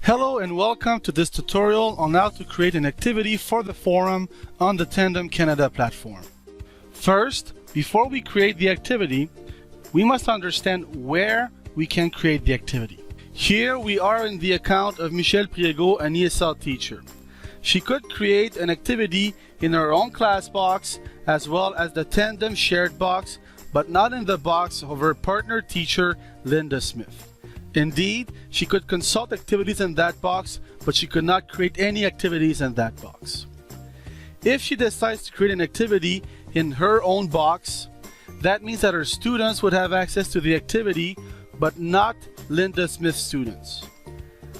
Hello and welcome to this tutorial on how to create an activity for the forum on the Tandem Canada platform. First, before we create the activity, we must understand where we can create the activity. Here we are in the account of Michelle Priego, an ESL teacher. She could create an activity in her own class box as well as the Tandem shared box, but not in the box of her partner teacher, Linda Smith. Indeed, she could consult activities in that box, but she could not create any activities in that box. If she decides to create an activity in her own box, that means that her students would have access to the activity, but not Linda Smith's students.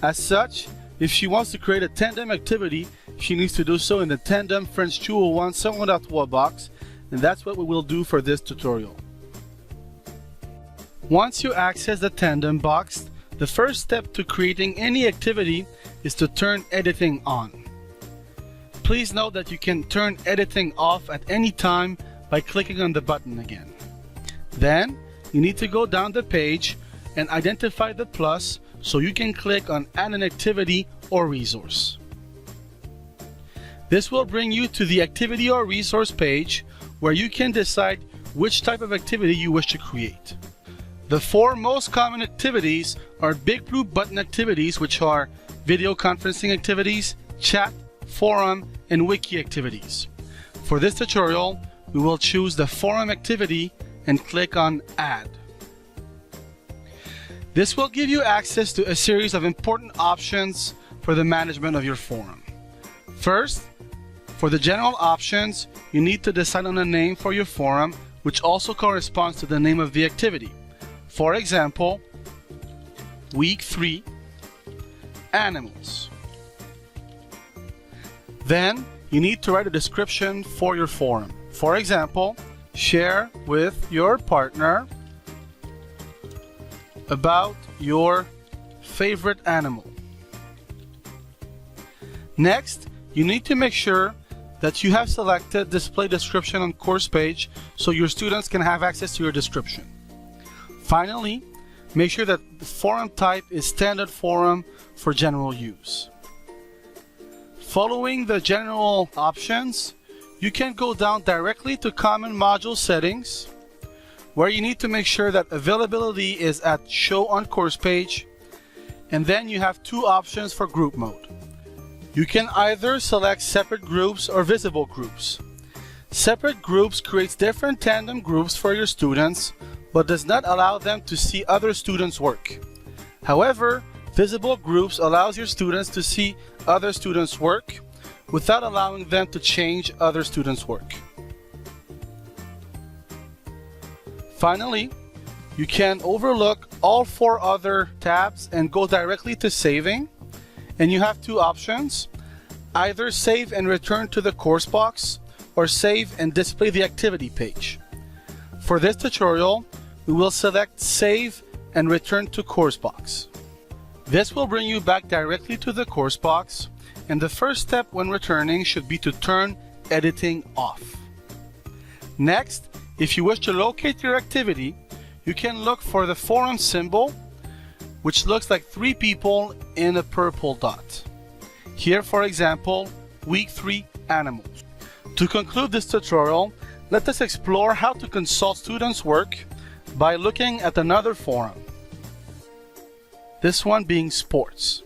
As such, if she wants to create a Tandem activity, she needs to do so in the Tandem French 201 2.3 box, and that's what we will do for this tutorial. Once you access the Tandem box, the first step to creating any activity is to turn editing on. Please note that you can turn editing off at any time by clicking on the button again. Then, you need to go down the page and identify the plus so you can click on Add an Activity or Resource. This will bring you to the Activity or Resource page where you can decide which type of activity you wish to create. The four most common activities are big blue button activities, which are video conferencing activities, chat, forum, and wiki activities. For this tutorial, we will choose the forum activity and click on Add. This will give you access to a series of important options for the management of your forum. First, for the general options, you need to decide on a name for your forum, which also corresponds to the name of the activity. For example, Week 3, Animals. Then, you need to write a description for your forum. For example, share with your partner about your favorite animal. Next, you need to make sure that you have selected Display Description on course page so your students can have access to your description. Finally, make sure that the forum type is standard forum for general use. Following the general options, you can go down directly to Common Module Settings, where you need to make sure that availability is at Show on Course page, and then you have two options for group mode. You can either select separate groups or visible groups. Separate groups creates different tandem groups for your students, but does not allow them to see other students' work. However, visible groups allows your students to see other students' work without allowing them to change other students' work. Finally, you can overlook all four other tabs and go directly to saving, and you have two options: either save and return to the course box, or save and display the activity page. For this tutorial, we will select Save and Return to Course Box. This will bring you back directly to the course box, and the first step when returning should be to turn editing off. Next, if you wish to locate your activity, you can look for the forum symbol, which looks like three people in a purple dot. Here, for example, Week 3, Animals. To conclude this tutorial, let us explore how to consult students' work by looking at another forum. This one being sports.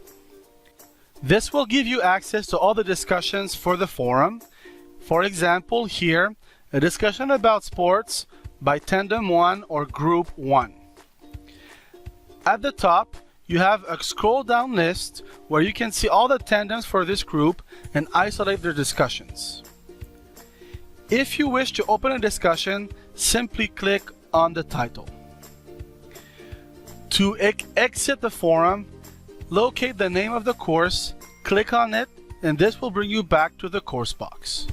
This will give you access to all the discussions for the forum. For example, here, a discussion about sports by Tandem 1 or Group 1. At the top, you have a scroll down list where you can see all the tandems for this group and isolate their discussions. If you wish to open a discussion, simply click on the title. To exit the forum, locate the name of the course, click on it, and this will bring you back to the course box.